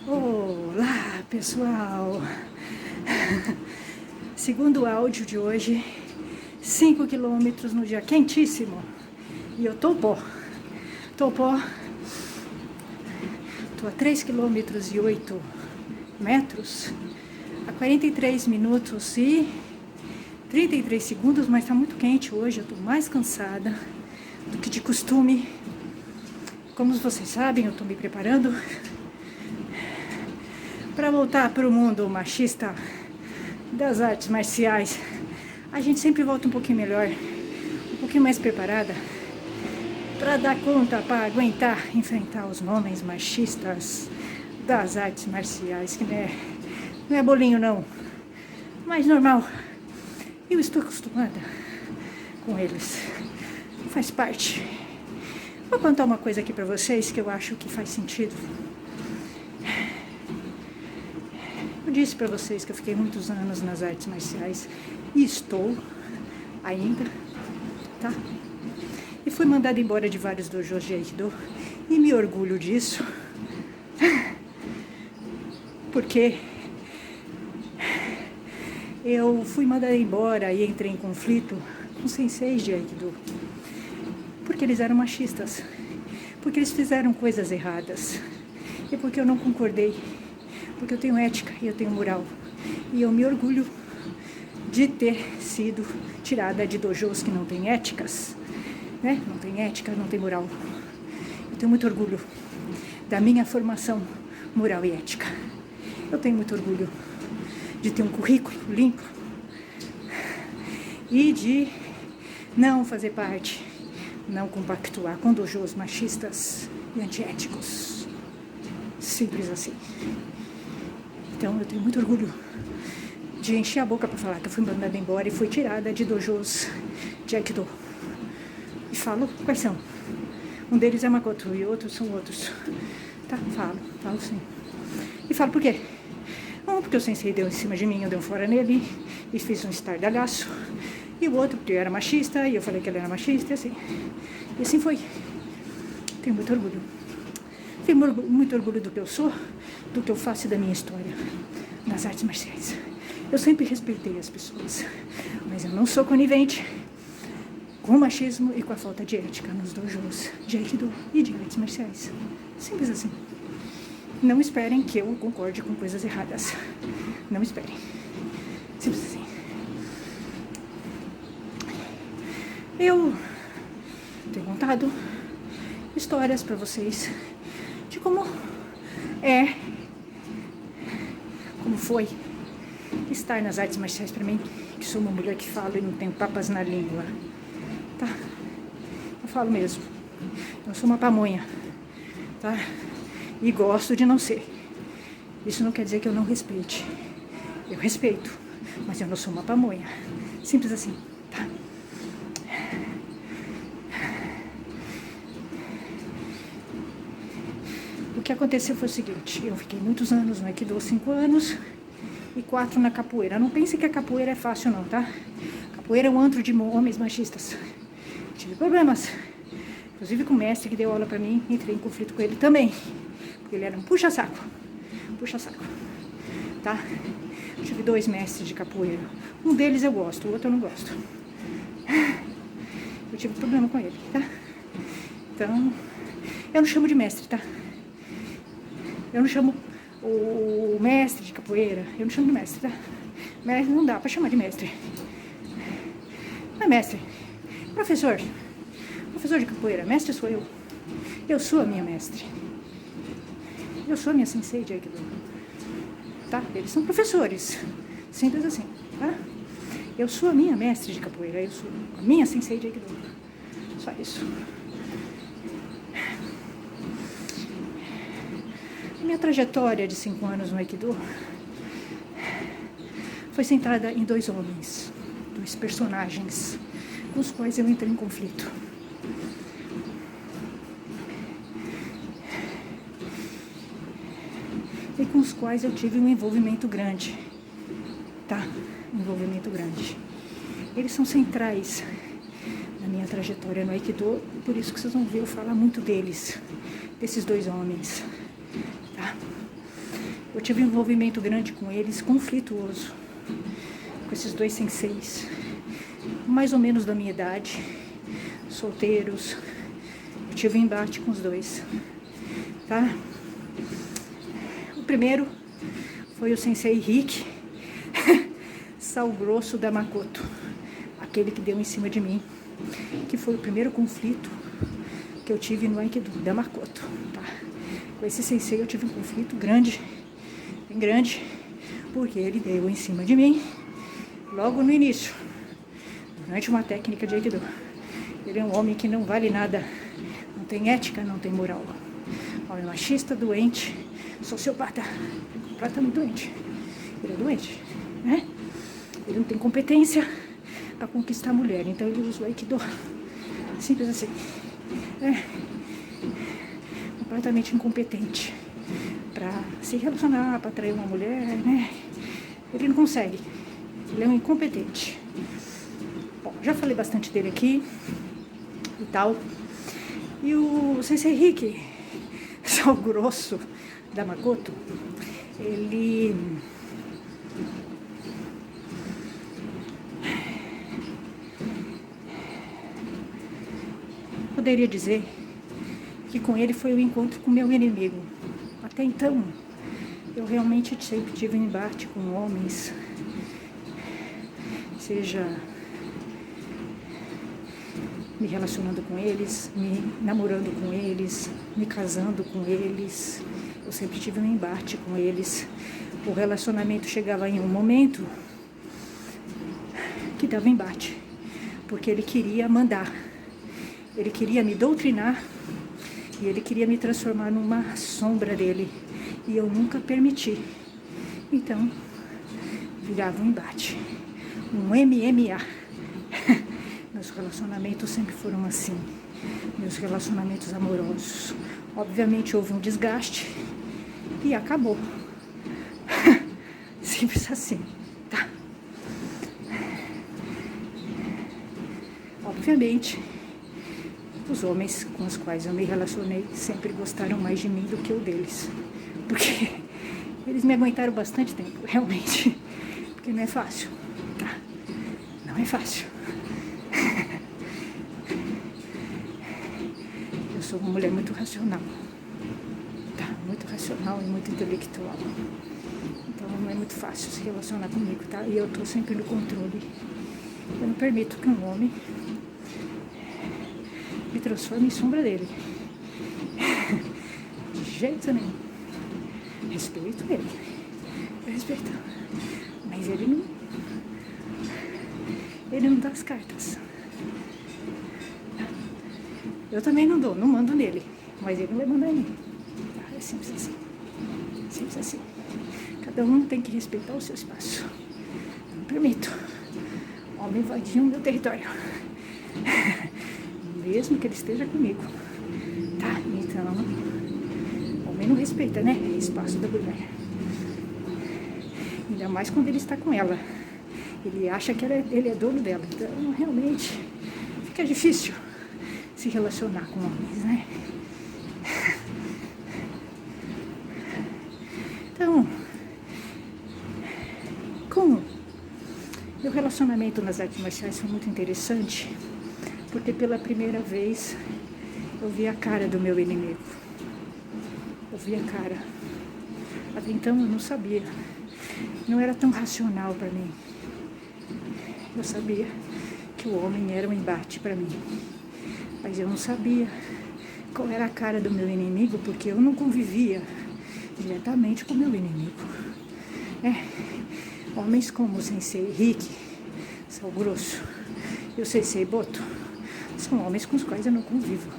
Olá, pessoal! Segundo áudio de hoje, 5 quilômetros no dia quentíssimo. E eu tô pó. Tô a 3 quilômetros e 8 metros, a 43 minutos e 33 segundos, mas tá muito quente hoje, eu tô mais cansada do que de costume. Como vocês sabem, eu tô me preparando para voltar para o mundo machista das artes marciais. A gente sempre volta um pouquinho melhor, um pouquinho mais preparada para dar conta, para aguentar, enfrentar os homens machistas das artes marciais, que não é bolinho não, mas normal. Eu estou acostumada com eles, faz parte. Vou contar uma coisa aqui para vocês que eu acho que faz sentido. Eu disse para vocês que eu fiquei muitos anos nas artes marciais e estou ainda, tá? E fui mandada embora de vários dojos de Aikido e me orgulho disso, porque eu fui mandada embora e entrei em conflito com senseis de Aikido, porque eles eram machistas, porque eles fizeram coisas erradas e porque eu não concordei. Porque eu tenho ética e eu tenho moral. E eu me orgulho de ter sido tirada de dojos que não têm éticas, né? Não tem ética, não tem moral. Eu tenho muito orgulho da minha formação moral e ética. Eu tenho muito orgulho de ter um currículo limpo e de não fazer parte, não compactuar com dojos machistas e antiéticos. Simples assim. Então eu tenho muito orgulho de encher a boca para falar que eu fui mandada embora e fui tirada de dojos de Aikido. E falo quais são. Um deles é Makoto e outros são outros. Tá? Falo sim. E falo por quê? Um, porque o sensei deu em cima de mim, eu dei um fora nele e fiz um estardalhaço. E o outro, porque eu era machista e eu falei que ele era machista e assim. E assim foi. Tenho muito orgulho. Tenho muito orgulho do que eu sou, do que eu faço e da minha história nas artes marciais. Eu sempre respeitei as pessoas, mas eu não sou conivente com o machismo e com a falta de ética nos dojos de Aikido e de artes marciais. Simples assim. Não esperem que eu concorde com coisas erradas. Não esperem. Simples assim. Eu tenho contado histórias para vocês de como foi estar nas artes marciais para mim, que sou uma mulher que fala e não tenho papas na língua, tá? Eu falo mesmo, eu sou uma pamonha, tá? E gosto de não ser. Isso não quer dizer que eu não respeite. Eu respeito, mas eu não sou uma pamonha. Simples assim, tá? O que aconteceu foi o seguinte, eu fiquei muitos anos no Aikido, 5 anos e 4 na capoeira. Não pense que a capoeira é fácil não, tá? Capoeira é um antro de homens machistas. Tive problemas, inclusive com o mestre que deu aula pra mim, entrei em conflito com ele também, porque ele era um puxa-saco, tá? Eu tive 2 mestres de capoeira, um deles eu gosto, o outro eu não gosto. Eu tive problema com ele, tá? Então, eu não chamo de mestre, tá? Eu não chamo o mestre de capoeira, eu não chamo de mestre, tá? Mestre não dá pra chamar de mestre. Não é mestre. Professor de capoeira, mestre sou eu. Eu sou a minha mestre. Eu sou a minha sensei de Aikido. Tá? Eles são professores. Simples assim, tá? Eu sou a minha mestre de capoeira, eu sou a minha sensei de Aikido. Só isso. Minha trajetória de 5 anos no Aikido foi centrada em 2 homens, 2 personagens, com os quais eu entrei em conflito. E com os quais eu tive um envolvimento grande, tá? Um envolvimento grande. Eles são centrais na minha trajetória no Aikido, e por isso que vocês vão ver eu falar muito deles, desses 2 homens, tá? Eu tive um envolvimento grande com eles, conflituoso, com esses dois senseis, mais ou menos da minha idade, solteiros. Eu tive um embate com os dois, tá? O primeiro foi o sensei Rick, sal grosso da Makoto, aquele que deu em cima de mim, que foi o primeiro conflito que eu tive no Aikido, da Makoto, tá? Com esse sensei eu tive um conflito grande, bem grande, porque ele deu em cima de mim logo no início, durante uma técnica de Aikido. Ele é um homem que não vale nada, não tem ética, não tem moral. Homem machista, doente, sociopata, completamente doente. Ele é doente, né? Ele não tem competência para conquistar a mulher, então ele usa o Aikido. Simples assim. Completamente incompetente para se relacionar, para atrair uma mulher, né? Ele não consegue. Ele é um incompetente. Bom, já falei bastante dele aqui e tal. E o Sensei Rick, sal grosso da Makoto, ele poderia dizer que com ele foi o encontro com o meu inimigo. Até então, eu realmente sempre tive um embate com homens, seja me relacionando com eles, me namorando com eles, me casando com eles. Eu sempre tive um embate com eles. O relacionamento chegava em um momento que dava embate, porque ele queria mandar, ele queria me doutrinar e ele queria me transformar numa sombra dele, e eu nunca permiti. Então, virava um embate, um MMA. Meus relacionamentos sempre foram assim, meus relacionamentos amorosos. Obviamente houve um desgaste e acabou. Simples assim, tá? Obviamente, os homens com os quais eu me relacionei sempre gostaram mais de mim do que eu deles. Porque eles me aguentaram bastante tempo, realmente. Porque não é fácil, tá? Não é fácil. Eu sou uma mulher muito racional, tá? Muito racional e muito intelectual. Então não é muito fácil se relacionar comigo, tá? E eu tô sempre no controle. Eu não permito que um homem me transforme em sombra dele. De jeito nenhum. Respeito ele. Eu respeito. Mas ele não dá as cartas. Eu também não dou, não mando nele. Mas ele não vai mandar em mim. É simples assim. Simples assim. Cada um tem que respeitar o seu espaço. Eu não permito homem invadir o meu território. Mesmo que ele esteja comigo. Tá? Então, homem não respeita, né? O espaço da mulher. Ainda mais quando ele está com ela. Ele acha que ele é dono dela. Então, realmente, fica difícil se relacionar com homens, né? Então, com meu relacionamento nas artes marciais foi muito interessante, porque pela primeira vez eu vi a cara do meu inimigo. Eu vi a cara. Até então eu não sabia. Não era tão racional para mim. Eu sabia que o homem era um embate para mim. Mas eu não sabia qual era a cara do meu inimigo, porque eu não convivia diretamente com o meu inimigo. Homens como o Sensei Rick, Sal Grosso, e o Sensei Boto, são homens com os quais eu não convivo.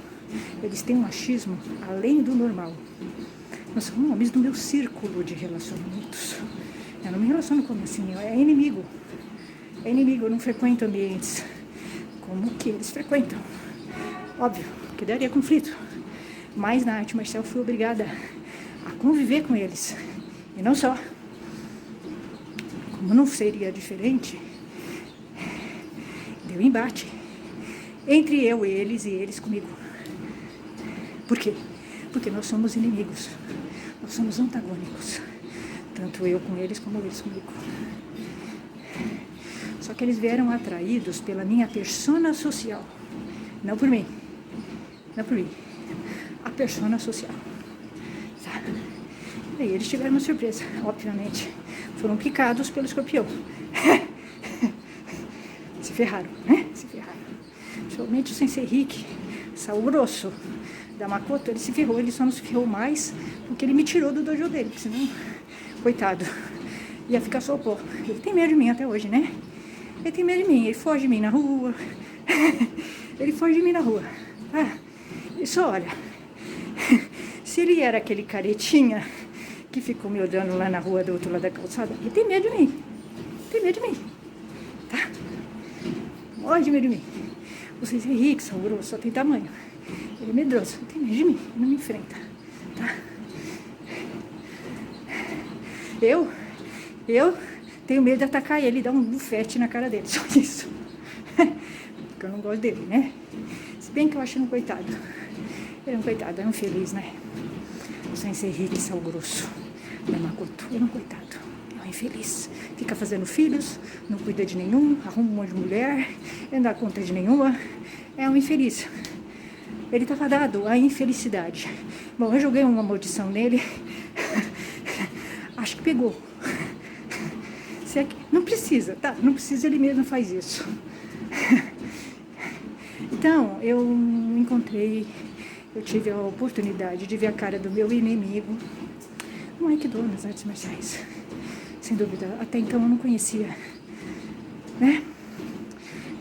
Eles têm um machismo além do normal. Não são homens do meu círculo de relacionamentos. Eu não me relaciono como assim, é inimigo. É inimigo, eu não frequento ambientes como que eles frequentam. Óbvio que daria conflito, mas na arte marcial fui obrigada a conviver com eles. E não só. Como não seria diferente, deu embate entre eu e eles comigo. Por quê? Porque nós somos inimigos, nós somos antagônicos. tanto eu com eles como eles comigo. Só que eles vieram atraídos pela minha persona social, não por mim, a persona social, tá? E aí eles tiveram uma surpresa, obviamente, foram picados pelo escorpião. Se ferraram, né? Se ferraram. Principalmente o Sensei Rick, sal grosso da Makoto, ele se ferrou, ele só não se ferrou mais porque ele me tirou do dojo dele, porque senão, coitado, ia ficar só o pó. Ele tem medo de mim até hoje, né? Ele tem medo de mim, ele foge de mim na rua. Ele foge de mim na rua. Ah, ele só olha. Se ele era aquele caretinha que ficou me olhando lá na rua do outro lado da calçada, ele tem medo de mim. Tem medo de mim. Tá? Morre de medo de mim. Vocês é rico, são grossos, só tem tamanho. Ele é medroso, ele tem medo de mim, ele não me enfrenta. Tá? Eu tenho medo de atacar ele e dar um bufete na cara dele, só isso. Porque eu não gosto dele, né? Se bem que eu acho ele um coitado. Ele é um coitado, é um infeliz, né? O Sensei Rick, sal grosso da Makoto, ele é um coitado, é um infeliz. Fica fazendo filhos, não cuida de nenhum, arruma um monte de mulher, não dá conta de nenhuma, é um infeliz. Ele tá fadado à infelicidade. Bom, eu joguei uma maldição nele, acho que pegou. Se é que não precisa, tá? Não precisa, ele mesmo faz isso. Então, eu tive a oportunidade de ver a cara do meu inimigo no Aikido, nas artes marciais. Sem dúvida, até então eu não conhecia, né?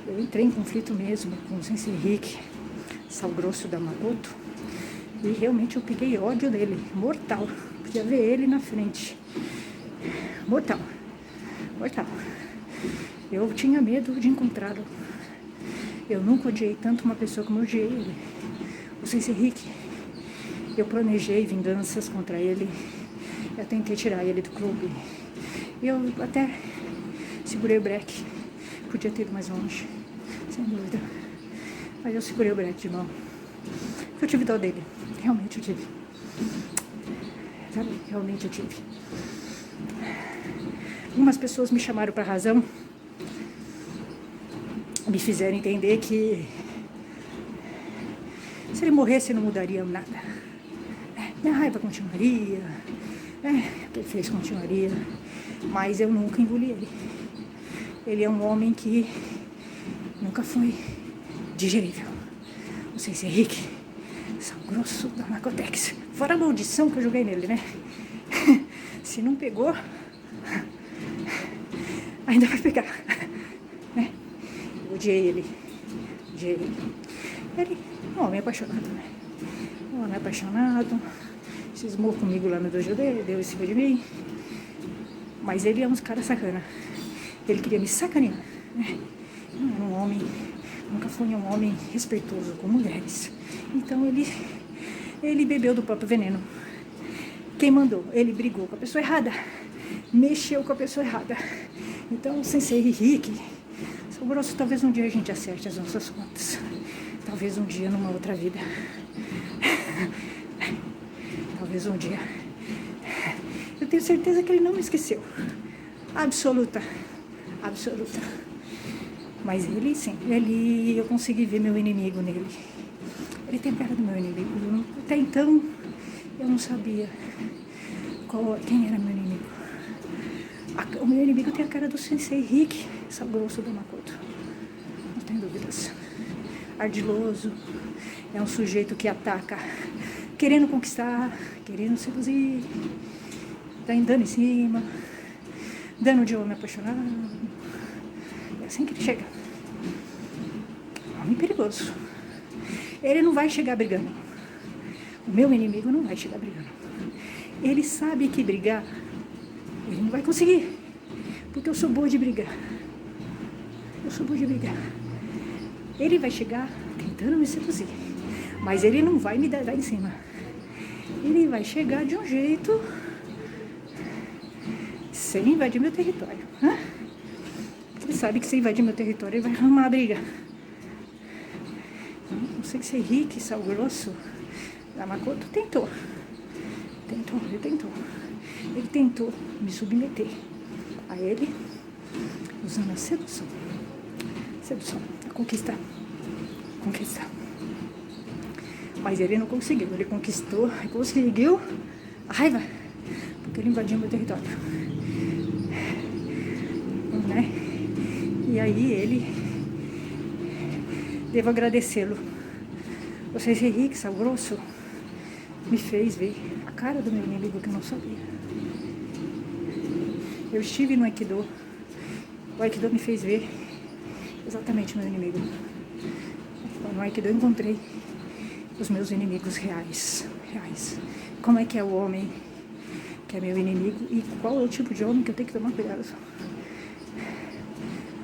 Eu entrei em conflito mesmo com o Sensei Rick, sal grosso da Makoto, e realmente eu peguei ódio dele, mortal. Podia ver ele na frente. Mortal. Eu tinha medo de encontrá-lo. Eu nunca odiei tanto uma pessoa como eu odiei ele. O Sensei Rick, eu planejei vinganças contra ele. Eu tentei tirar ele do clube. Eu até segurei o breque. Podia ter ido mais longe, sem dúvida. Mas eu segurei o breque de mão. Eu tive dó dele. Realmente eu tive. Sabe? Realmente eu tive. Algumas pessoas me chamaram para razão, me fizeram entender que se ele morresse não mudaria nada. Minha raiva continuaria, o que ele fez continuaria, mas eu nunca engoli ele. Ele é um homem que nunca foi digerível. Não sei se é Rick, sal grosso da Makotex. Fora a maldição que eu joguei nele, né? Se não pegou, ainda vai pegar, né? Eu odiei ele. Ele é um homem apaixonado, né? Um homem apaixonado, cismou comigo lá no dojo dele, deu em cima de mim. Mas ele é um cara sacana. Ele queria me sacanear, né? Não era um homem, nunca foi um homem respeitoso com mulheres. Então ele bebeu do próprio veneno. Quem mandou? Ele brigou com a pessoa errada. Mexeu com a pessoa errada. Então, Sensei Rick, sal grosso, talvez um dia a gente acerte as nossas contas. Talvez um dia numa outra vida. Talvez um dia. Eu tenho certeza que ele não me esqueceu. Absoluta. Mas ele, sim, eu consegui ver meu inimigo nele. Ele tem cara do meu inimigo. Até então, eu não sabia quem era meu inimigo. O meu inimigo tem a cara do Sensei Rick, sal grosso da Makoto. Não tem dúvidas. Ardiloso, é um sujeito que ataca, querendo conquistar, querendo seduzir, dando em cima, dando de homem apaixonado. É assim que ele chega. Homem perigoso. Ele não vai chegar brigando. O meu inimigo não vai chegar brigando. Ele sabe que brigar ele não vai conseguir, porque eu sou boa de brigar. Ele vai chegar tentando me seduzir, mas ele não vai me dar em cima. Ele vai chegar de um jeito sem invadir meu território. Ele sabe que se invadir meu território, ele vai arrumar a briga. Não sei se é Rick, sal grosso da Makoto, tentou. Ele tentou me submeter a ele usando a sedução, a conquistar. Mas ele não conseguiu, ele conseguiu a raiva, porque ele invadiu meu território, né? E aí ele, devo agradecê-lo. O Sensei Rick Sal Grosso me fez ver a cara do meu inimigo que eu não sabia. Eu estive no Aikido, o Aikido me fez ver exatamente o meu inimigo. No Aikido eu encontrei os meus inimigos reais. Como é que é o homem que é meu inimigo e qual é o tipo de homem que eu tenho que tomar cuidado.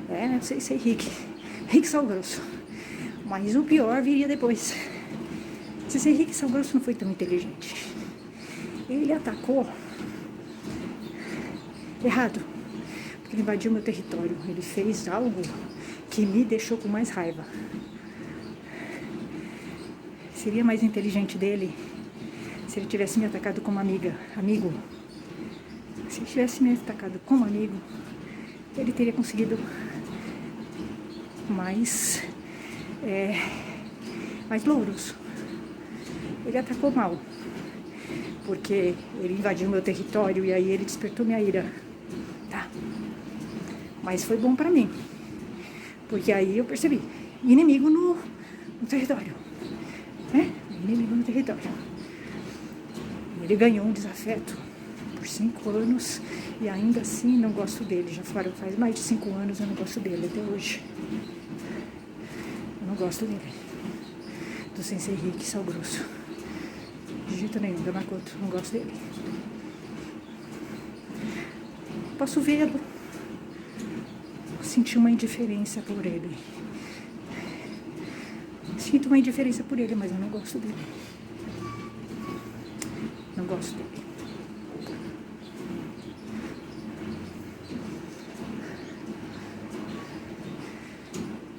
Eu sei Rick Sal Grosso. Mas o pior viria depois. Esse Rick Sal Grosso não foi tão inteligente. Ele atacou errado, porque ele invadiu meu território. Ele fez algo que me deixou com mais raiva. Seria mais inteligente dele se ele tivesse me atacado como amigo. Se ele tivesse me atacado como amigo, ele teria conseguido mais louros. Ele atacou mal, porque ele invadiu meu território e aí ele despertou minha ira. Tá. Mas foi bom pra mim, porque aí eu percebi, inimigo no território. Inimigo no território. Ele ganhou um desafeto por 5 anos e ainda assim não gosto dele. Já faz mais de 5 anos eu não gosto dele até hoje. Eu não gosto dele. Do Sensei Rick Sal Grosso. De jeito nenhum, do Makoto. Não gosto dele. Posso vê-lo. Sentir uma indiferença por ele. Sinto uma indiferença por ele, mas eu não gosto dele. Não gosto dele.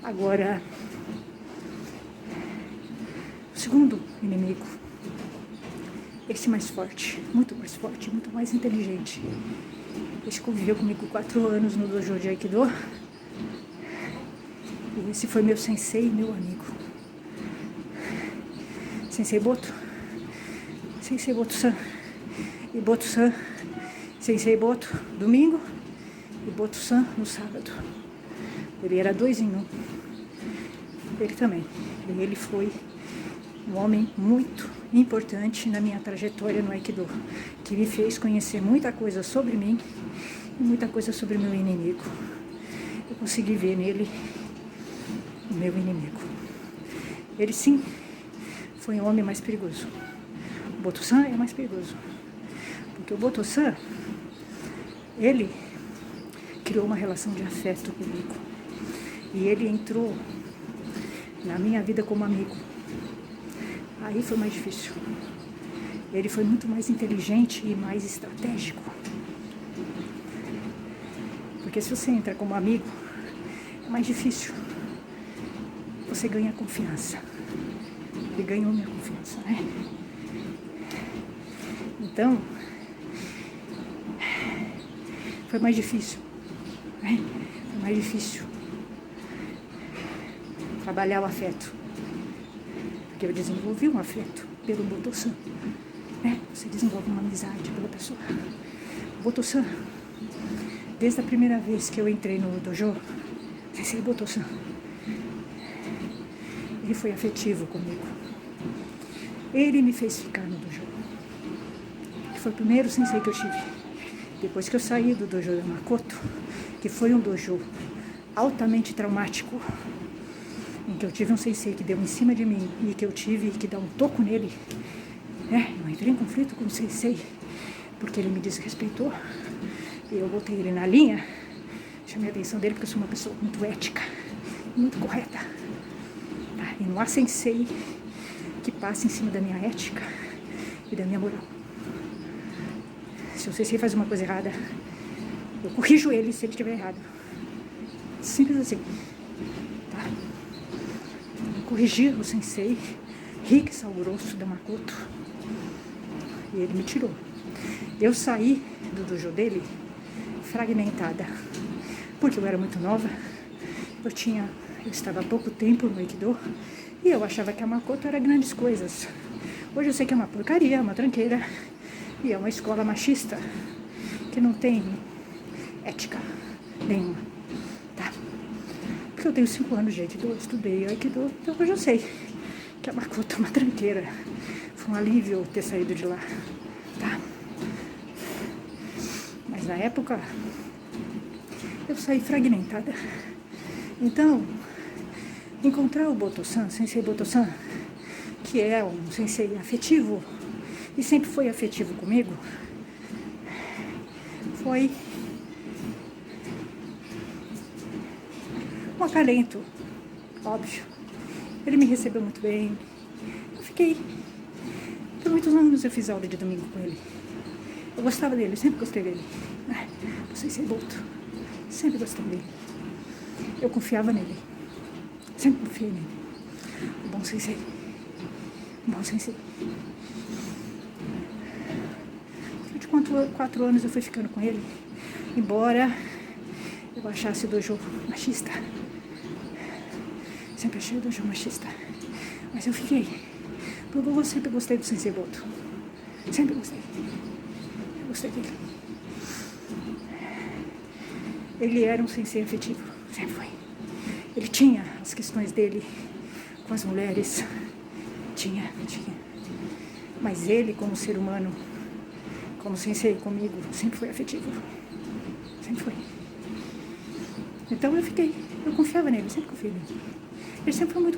Agora, o segundo inimigo, esse mais forte, muito mais inteligente. Esse conviveu comigo 4 anos no dojo de Aikido. E esse foi meu sensei e meu amigo. Sensei Boto San e Boto San, Sensei Boto domingo e Boto San no sábado. Ele era 2 em 1. Ele também. E ele foi um homem muito importante na minha trajetória no Aikido, que me fez conhecer muita coisa sobre mim e muita coisa sobre meu inimigo. Eu consegui ver nele o meu inimigo. Ele sim foi um homem mais perigoso. O Boto San é mais perigoso. Porque o Boto San, ele criou uma relação de afeto comigo. E ele entrou na minha vida como amigo. Aí foi mais difícil. Ele foi muito mais inteligente e mais estratégico. Porque se você entra como amigo, é mais difícil. Você ganha confiança. Ele ganhou minha confiança, né? Então, foi mais difícil, né? Foi mais difícil trabalhar o afeto, porque eu desenvolvi um afeto pelo Boto San, né? Você desenvolve uma amizade pela pessoa. O Boto San, desde a primeira vez que eu entrei no dojo, Sensei Boto San, ele foi afetivo comigo. Ele me fez ficar no dojo. Ele foi o primeiro sensei que eu tive. Depois que eu saí do dojo da Makoto, que foi um dojo altamente traumático, em que eu tive um sensei que deu em cima de mim e que eu tive que dar um toco nele, né? Eu entrei em conflito com o sensei porque ele me desrespeitou e eu botei ele na linha, chamei a atenção dele porque eu sou uma pessoa muito ética, muito correta, tá? E não há sensei que passe em cima da minha ética e da minha moral. Se o sensei faz uma coisa errada, eu corrijo ele se ele estiver errado. Simples assim. Tá? Eu corrigi o sensei Rick Sal Grosso da Makoto e ele me tirou. Eu saí do dojo dele fragmentada, porque eu era muito nova, eu estava há pouco tempo no Aikido e eu achava que a Makoto era grandes coisas. Hoje eu sei que é uma porcaria, uma tranqueira e é uma escola machista que não tem ética nenhuma, tá? Porque eu tenho 5 anos de Aikido, eu estudei Aikido, então hoje eu sei que a Makoto é uma tranqueira. Foi um alívio ter saído de lá, tá? Mas na época eu saí fragmentada. Então, encontrar o Boto-san, Sensei Boto-san, que é um sensei afetivo e sempre foi afetivo comigo, foi um acalento, óbvio. Ele me recebeu muito bem. Eu fiquei, por muitos anos eu fiz aula de domingo com ele. Eu gostava dele, sempre gostei dele. O Sensei Boto, sempre gostei dele. Eu confiava nele, sempre confiei nele. Um bom sensei, um bom sensei. Durante 4 anos eu fui ficando com ele, embora eu achasse o dojo machista. Sempre achei o dojo machista, mas eu fiquei, porque eu sempre gostei do Sensei Boto. Sempre gostei. Eu gostei dele. Ele era um sensei afetivo, sempre foi. Ele tinha as questões dele com as mulheres, tinha. Mas ele, como ser humano, como sensei comigo, sempre foi afetivo. Sempre foi. Então eu confiava nele, sempre confiei nele. Ele sempre foi muito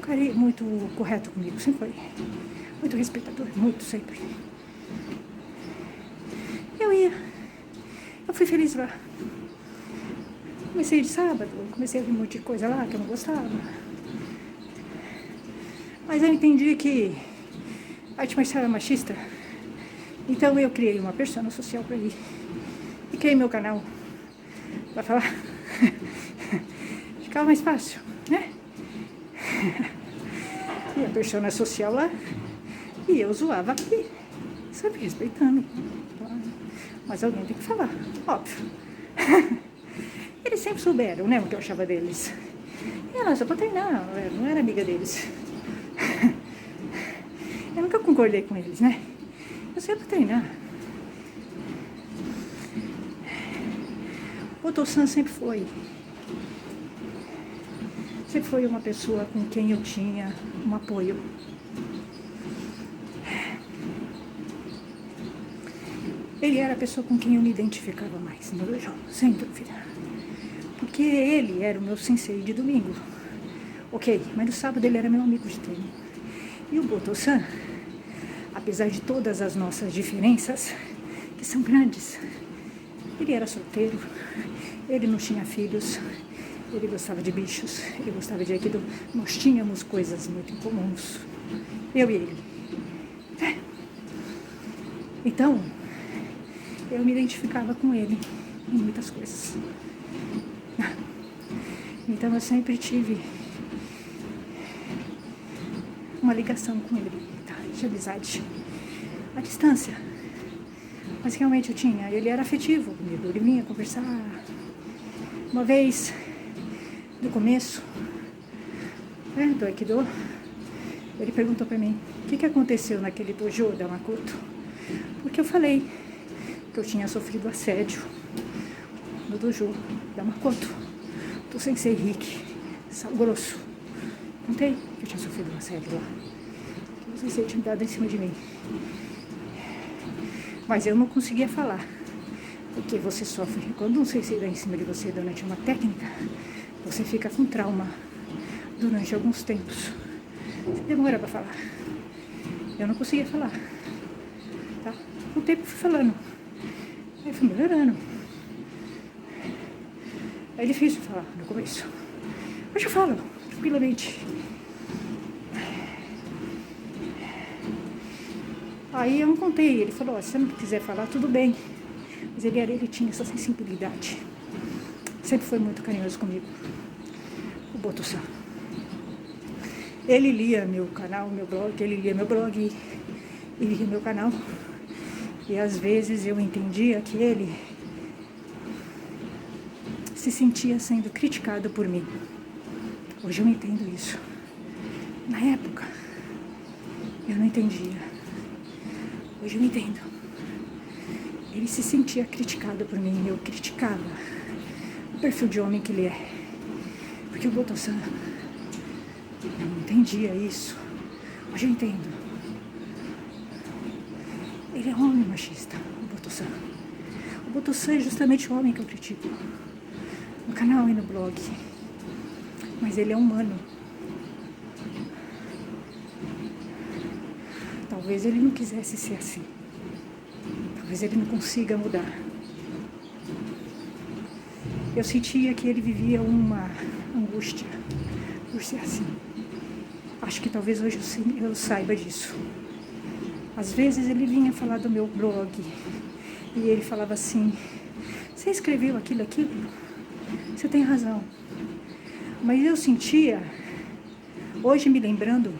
correto comigo, sempre foi. Muito respeitador, muito, sempre. Eu fui feliz lá. Comecei de sábado, comecei a ver um monte de coisa lá que eu não gostava. Mas eu entendi que a arte marcial é machista. Então eu criei uma persona social para ir. E criei meu canal para falar. Ficava mais fácil, né? E a persona social lá. E eu zoava aqui. Sempre respeitando. Mas alguém tem que falar, óbvio. Eles sempre souberam, né, o que eu achava deles. E ela só pra treinar, eu não era amiga deles. Eu nunca concordei com eles, né? Eu sempre pra treinar. O Boto-san sempre foi uma pessoa com quem eu tinha um apoio. Ele era a pessoa com quem eu me identificava mais no dojo, sem dúvida. Porque ele era o meu sensei de domingo. Ok, mas no sábado ele era meu amigo de treino. E o Boto-san, apesar de todas as nossas diferenças, que são grandes, ele era solteiro, ele não tinha filhos, ele gostava de bichos, ele gostava de Aikido. Nós tínhamos coisas muito incomuns, eu e ele. Então, eu me identificava com ele em muitas coisas. Então eu sempre tive uma ligação com ele, tá? De amizade, à distância. Mas realmente eu tinha, ele era afetivo comigo, ele vinha conversar. Uma vez, no começo, do Aikido, ele perguntou pra mim, o que aconteceu naquele dojo da Makoto? Porque eu falei que eu tinha sofrido assédio no dojo da Makoto, do Sensei Rick, Sal Grosso. Contei que eu tinha sofrido um assédio lá, que o Sensei tinha me dado em cima de mim. Mas eu não conseguia falar, porque você sofre. Quando um Sensei dá em cima de você durante uma técnica, você fica com trauma durante alguns tempos. Você demora para falar. Eu não conseguia falar. Tá? Com o tempo eu fui falando. Aí fui melhorando. É difícil falar no começo. Hoje eu falo, tranquilamente. Aí eu não contei, ele falou, se você não quiser falar, tudo bem. Mas ele tinha essa sensibilidade. Sempre foi muito carinhoso comigo. O Boto-san. Ele lia meu canal, meu blog, ele lia meu canal. E às vezes eu entendia que ele se sentia sendo criticado por mim. Hoje eu entendo isso. Na época, eu não entendia. Hoje eu entendo. Ele se sentia criticado por mim. Eu criticava o perfil de homem que ele é. Porque o Boto-san, eu não entendia isso. Hoje eu entendo. Ele é um homem machista, o Boto-san. O Boto-san é justamente o homem que eu critico. No canal e no blog. Mas ele é humano. Talvez ele não quisesse ser assim. Talvez ele não consiga mudar. Eu sentia que ele vivia uma angústia por ser assim. Acho que talvez hoje eu saiba disso. Às vezes ele vinha falar do meu blog e ele falava assim: você escreveu aquilo? Você tem razão. Mas eu sentia, hoje me lembrando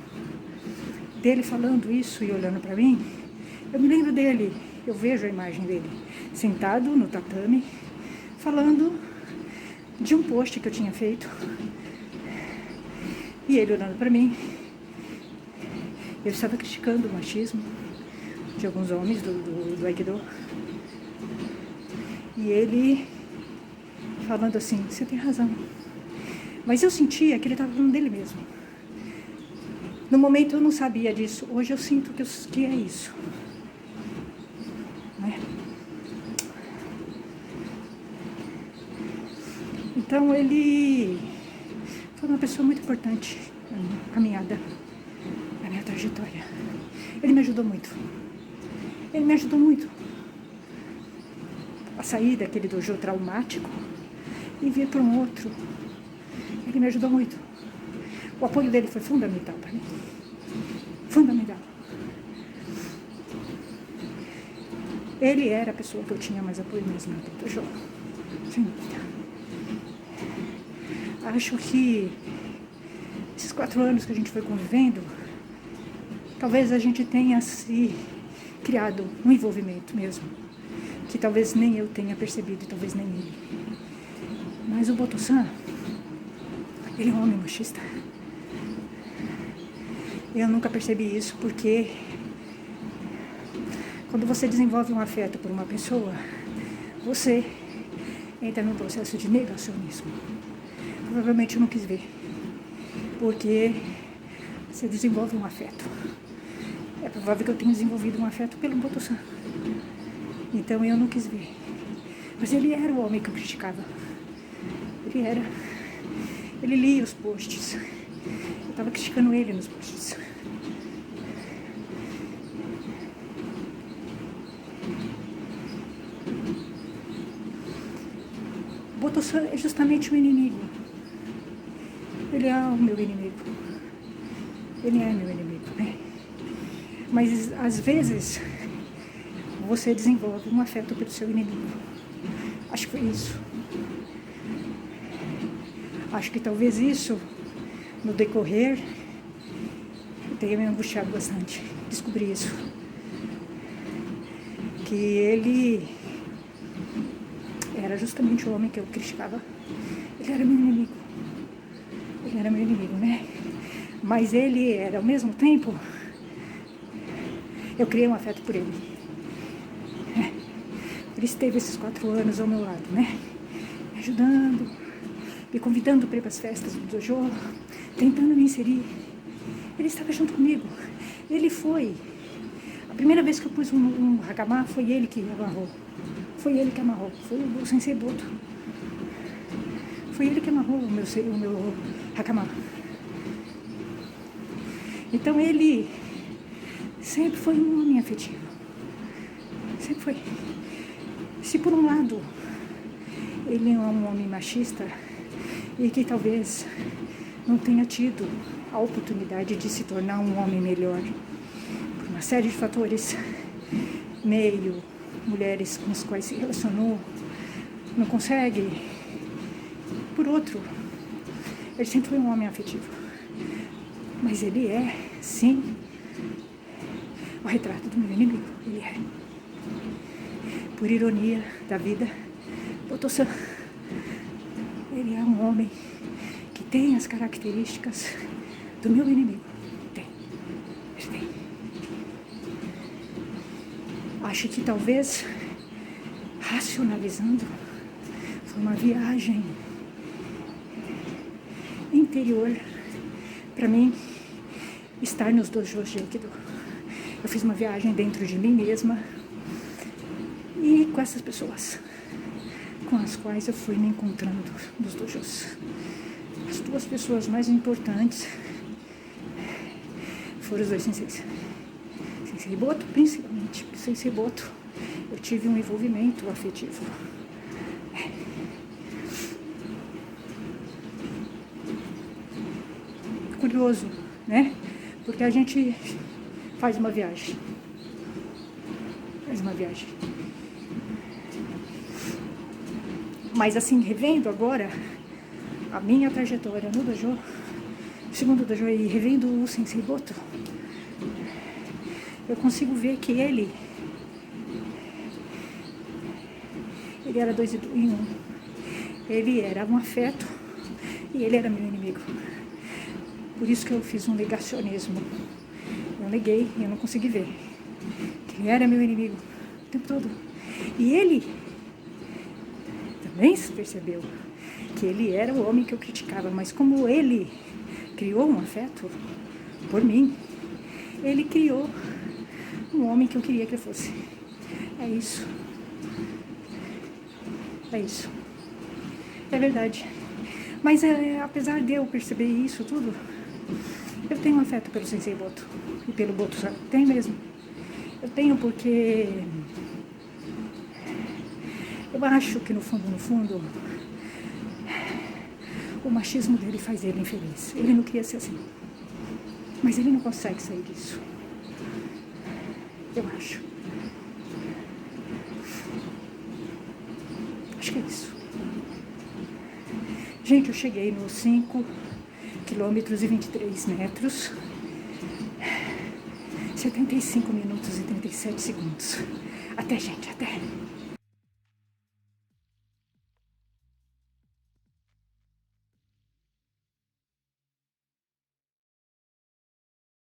dele falando isso e olhando para mim, eu me lembro dele, eu vejo a imagem dele sentado no tatame, falando de um post que eu tinha feito, e ele olhando para mim. Eu estava criticando o machismo de alguns homens do Aikido, e ele falando assim: você tem razão. Mas eu sentia que ele estava falando dele mesmo. No momento eu não sabia disso. Hoje eu sinto que é isso. Né? Então ele foi uma pessoa muito importante na minha caminhada, na minha trajetória. Ele me ajudou muito. Ele me ajudou muito a sair daquele dojo traumático e vir para um outro. Ele me ajudou muito. O apoio dele foi fundamental para mim. Fundamental. Ele era a pessoa que eu tinha mais apoio mesmo no dojo. Sem dúvida. Acho que esses 4 anos que a gente foi convivendo, talvez a gente tenha se criado um envolvimento mesmo, que talvez nem eu tenha percebido e talvez nem ele. Mas o Boto-san, ele é um homem machista. Eu nunca percebi isso porque quando você desenvolve um afeto por uma pessoa, você entra num processo de negacionismo. Provavelmente eu não quis ver, porque você desenvolve um afeto. É provável que eu tenha desenvolvido um afeto pelo Boto-san. Então eu não quis ver. Mas ele era o homem que eu criticava. Ele era. Ele lia os posts. Eu estava criticando ele nos posts. O Boto-san é justamente o inimigo. Ele é o meu inimigo. Ele é meu inimigo, né? Mas às vezes você desenvolve um afeto pelo seu inimigo. Acho que foi isso. Acho que talvez isso, no decorrer, tenha me angustiado bastante. Descobri isso. Que ele era justamente o homem que eu criticava. Ele era meu inimigo. Ele era meu inimigo, né? Mas ele era, ao mesmo tempo, eu criei um afeto por ele. Ele esteve esses 4 anos ao meu lado, né? Me ajudando, me convidando para ir para as festas do dojo, tentando me inserir. Ele estava junto comigo. Ele foi. A primeira vez que eu pus um hakama, foi ele que amarrou. Foi ele que amarrou. Foi o Sensei Boto. Foi ele que amarrou o meu hakama. Então ele sempre foi um homem afetivo. Sempre foi. Se por um lado ele é um homem machista e que talvez não tenha tido a oportunidade de se tornar um homem melhor por uma série de fatores, meio, mulheres com as quais se relacionou, não consegue. Por outro, ele sempre foi um homem afetivo. Mas ele é, sim, o retrato do meu inimigo. Ele é. por ironia da vida, Boto-san, ele é um homem que tem as características do meu inimigo. Ele tem. Acho que talvez, racionalizando, foi uma viagem interior para mim estar nos dojos de Aikido. Eu fiz uma viagem dentro de mim mesma e com essas pessoas com as quais eu fui me encontrando nos dojos. As duas pessoas mais importantes foram os dois senseis. Sensei Boto, principalmente. Sensei Boto, eu tive um envolvimento afetivo. Curioso, né? Porque a gente faz uma viagem. Mas assim, revendo agora a minha trajetória no dojo, segundo dojo e revendo o Sensei Boto, eu consigo ver que ele era 2 em 1. Ele era um afeto e ele era meu inimigo. Por isso que eu fiz um negacionismo. Eu neguei e eu não consegui ver que ele era meu inimigo o tempo todo. E ele também se percebeu que ele era o homem que eu criticava, mas como ele criou um afeto por mim, ele criou um homem que eu queria que ele fosse. É isso. É isso. É verdade. Mas apesar de eu perceber isso tudo, eu tenho um afeto pelo Sensei Boto e pelo Boto-san. Tenho mesmo. Eu tenho porque eu acho que no fundo, o machismo dele faz ele infeliz. Ele não queria ser assim. Mas ele não consegue sair disso. Eu acho. Acho que é isso. Gente, eu cheguei nos 5 quilômetros e 23 metros, 75 minutos e 37 segundos. Até, gente, até.